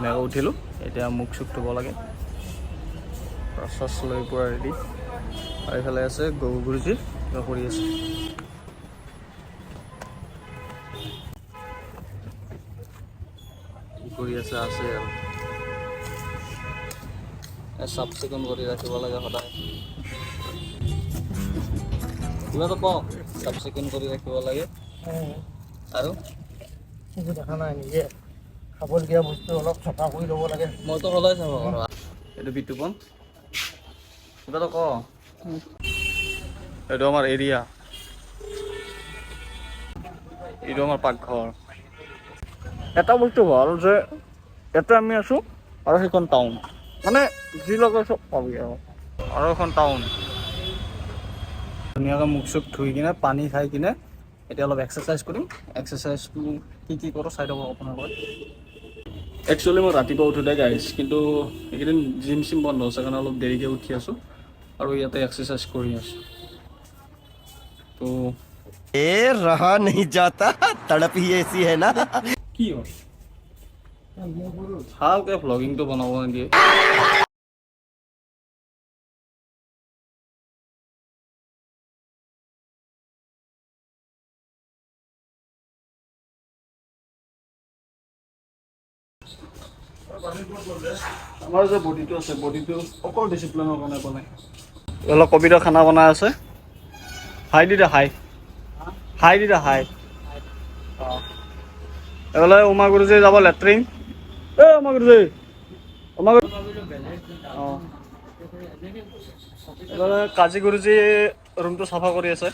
ধুনীয়াকৈ উঠিলোঁ। এতিয়া মুখ চুখ ধুব লাগে, প্ৰচাছ লৈ পূৰা ৰেডি। আৰু এইফালে আছে গুৰুজী কিবা কৰি আছে। কি কৰি আছে আৰু চাফ চিকুণ কৰি ৰাখিব লাগে সদায়। কিবাটো কওঁ, চাফ চিকুণ কৰি ৰাখিব লাগে। আৰু একো দেখা নাই, নিজে খাবলগীয়া বস্তু অলপ চফা কৰি ল'ব লাগে। মইতো সদায় চাফা কৰোঁ। এইটো বিতুপন, কিবাটো ক। এইটো আমাৰ এৰিয়া, এইটো আমাৰ পাকঘৰ। এটা বস্তু ভাল যে ইয়াতে আমি আছোঁ আৰু সেইখন টাউন, মানে যি লাগে চব পাবি আৰু এখন টাউন। ধুনীয়াকৈ মুখ চুখ ধুই কিনে পানী খাই কিনে এতিয়া অলপ এক্সাৰচাইজ কৰিম। এক্সাৰচাইজটো কি কৰোঁ চাই থাকক আপোনালোকে। একচুৱেলি মই ৰাতিপুৱা উঠোঁতে গাইছ, কিন্তু এইকেইদিন জিম চিম বন্ধ আছে কাৰণে অলপ দেৰিকৈ উঠি আছোঁ আৰু ইয়াতে এক্সাৰচাইজ কৰি আছোঁ। তো रहा नहीं जाता तड़प ही ऐसी है ना। কি হয় ভালকৈ ভ্লগিংটো বনাব নিদিয়ে। আমাৰ যে বডিটো আছে, বডিটো অকল ডিচিপ্লিনৰ কাৰণে বনাই। অলপ কবিতা খানা বনাই আছে। হাই দিদা হাই, হাই দিদা হাই। অঁ এইফালে উমা গুৰুজী যাব লেট্ৰিন। উমা গুৰুজী, উমা গুৰু। অঁ এইফালে কাজী গুৰুজী ৰুমটো চাফা কৰি আছে।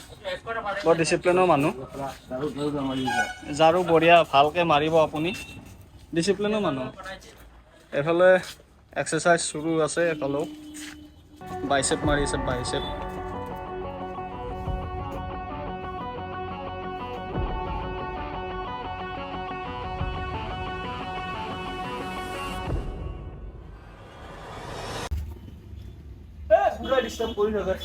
বৰ ডিচিপ্লিনৰ মানুহ। ঝাৰু বঢ়িয়া ভালকৈ মাৰিব আপুনি, ডিচিপ্লিনৰ মানুহ। এইফালে এক্সাৰচাইজ চুৰু আছে, এইফালেও বাইচেপ মাৰি আছে, বাইচেপ। ডিষ্টাৰ্ব কৰি থাকে।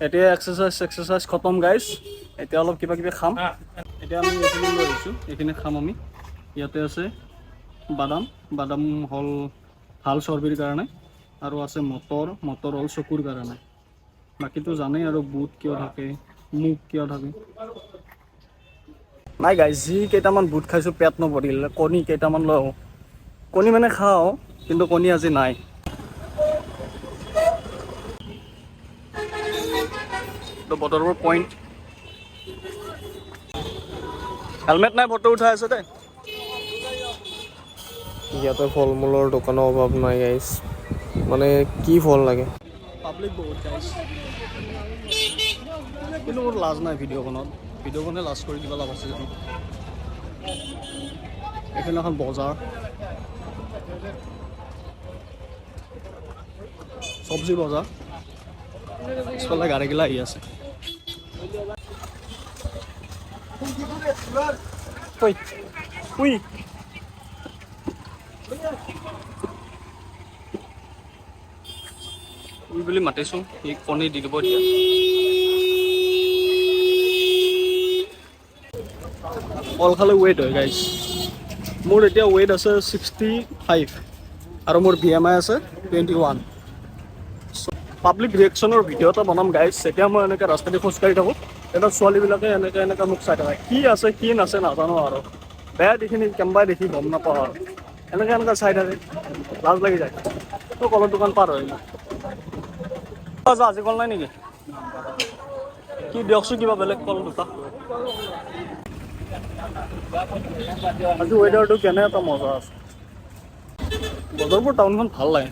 এতিয়া এক্সাৰচাইজ খতম গাইজ। এতিয়া অলপ কিবা কিবি খাম। এতিয়া আমি এইখিনি লৈ আহিছোঁ, এইখিনি খাম আমি। ইয়াতে আছে বাদাম, বাদাম হ'ল ভাল চৰ্বিৰ কাৰণে, আৰু আছে মটৰ, মটৰ হ'ল চকুৰ কাৰণে। বাকীটো জানেই আৰু বুট কিয় থাকে, মুগ কিয় থাকে। নাই গাইজ, যি কেইটামান বুট খাইছোঁ পেট নভৰিল। কণী কেইটামান লওঁ, কণী মানে খাওঁ কিন্তু কণী আজি নাই। বতৰবোৰ পইণ্ট, হেলমেট নাই, ফটো উঠাই আছে দেই। ইয়াতে ফল মূলৰ দোকানৰ অভাৱ নাই গাইছ, মানে কি ফল লাগে। পাব্লিক বহুত গাইজ, কিন্তু মোৰ লাজ নাই ভিডিঅ'খনে লাজ কৰি কিবা লাভ আছে যদি। এইখিনি এখন বজাৰ, চব্জি বজাৰ। পিছফালে গাড়ীগিলা আহি আছে। বুলি মাতিছোঁ, সি কণী দি দিব এতিয়া। কল খালে ৱেইট হয় গাইজ। মোৰ এতিয়া ৱেইট আছে 65 আৰু মোৰ BMI আছে 21। পাব্লিক ৰিয়েকশ্যনৰ ভিডিঅ' এটা বনাম গাইজ। যেতিয়া মই এনেকৈ ৰাস্তাদি খোজকাঢ়ি থাকোঁ, তেতিয়া ছোৱালীবিলাকে এনেকৈ মোক চাই থাকে। কি আছে কি নাছে নাজানো আৰু, বেয়া দেখি কেম্বাই দেখি গম নাপাওঁ আৰু এনেকৈ চাই থাকে, লাজ লাগি যায়। তো কলৰ দোকান পাৰ হয় আজি কল নাই নেকি? কি দিয়কচোন কিবা বেলেগ কল দুটা। আজি ৱেডাৰটো কেনে এটা মজা আছে। বদৰপুৰ টাউনখন ভাল লাগে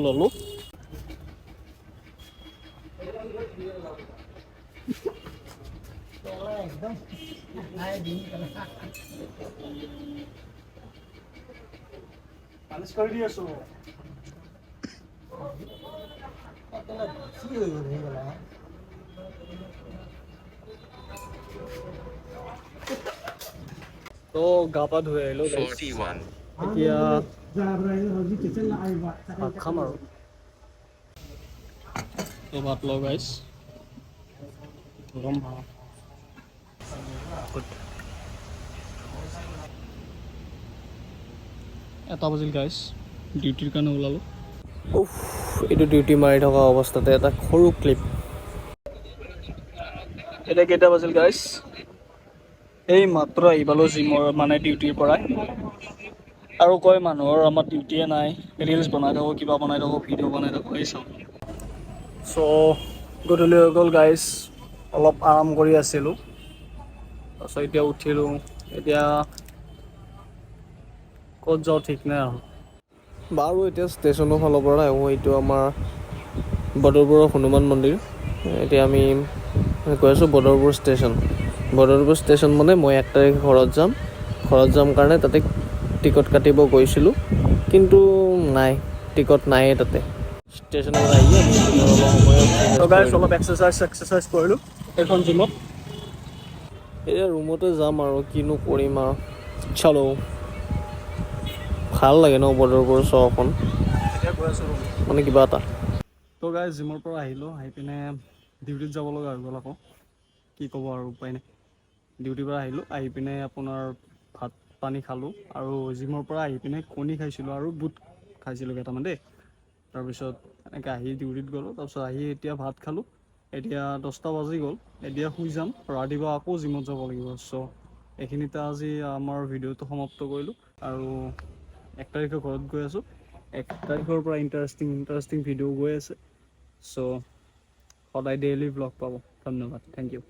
ললো পালিশ কৰি দি আছো তো গা পা ধুই আহিলো এতিয়া ভাত খাম আৰু তো ভাত লওঁ গাইছ গৰম ভাত এটা বাজিল গাইছ ডিউটিৰ কাৰণে ওলালোঁ উফ এইটো ডিউটি মাৰি থকা অৱস্থাতে এটা সৰু ক্লিপ এতিয়া কেইটা বাজিল গাইছ এই মাত্ৰ আহি পালোঁ জিমৰ মানে ডিউটিৰ পৰাই আৰু কয় মানুহৰ আমাৰ ডিউটিয়ে নাই ৰিলছ বনাই থাকোঁ কিবা বনাই থাকোঁ ভিডিঅ' বনাই থাকোঁ এই চাওঁ চ' গধূলি হৈ গ'ল গাইছ অলপ আৰাম কৰি আছিলোঁ তাৰপিছত এতিয়া উঠিলোঁ এতিয়া ক'ত যাওঁ ঠিক নাই আৰু বাৰু এতিয়া ষ্টেচনৰ ফালৰ পৰা আহোঁ এইটো আমাৰ বদৰপুৰৰ হনুমান মন্দিৰ এতিয়া আমি গৈ আছোঁ বদৰপুৰ ষ্টেচন মানে মই 1 তাৰিখে ঘৰত যাম কাৰণে তাতে টিকট কাটিব গৈছিলোঁ কিন্তু নাই টিকট নাইয়ে তাতে ষ্টেচনত আহি তো গাইছ অলপ এক্সাৰচাইজ কৰিলোঁ এইখন জিমত এতিয়া ৰুমতে যাম আৰু কিনো কৰিম আৰু চলো ভাল লাগে ন বদৰপুৰ চহৰখন এতিয়া গৈ আছোঁ মানে কিবা এটা তো গাইছ জিমৰ পৰা আহিলোঁ আহি পিনে ডিউটিত যাব লগা হৈ গ'ল আকৌ কি ক'ব আৰু উপায় নাই ডিউটিৰ পৰা আহিলোঁ আহি পিনে আপোনাৰ ভাত পানী খালোঁ আৰু জিমৰ পৰা আহি পিনে কণী খাইছিলোঁ আৰু বুট খাইছিলোঁ কেইটামান দেই তাৰপিছত এনেকৈ আহি ডিউটিত গ'লোঁ তাৰপিছত আহি এতিয়া ভাত খালোঁ এতিয়া 10টা বাজি গ'ল এতিয়া শুই যাম ৰাতিপুৱা আকৌ জিমত যাব লাগিব চ' এইখিনিতে আজি আমাৰ ভিডিঅ'টো সমাপ্ত কৰিলোঁ আৰু 1 তাৰিখে ঘৰত গৈ আছোঁ 1 তাৰিখৰ পৰা ইণ্টাৰেষ্টিং ভিডিঅ' গৈ আছে চ' সদায় ডেইলি ব্লগ পাব ধন্যবাদ থেংক ইউ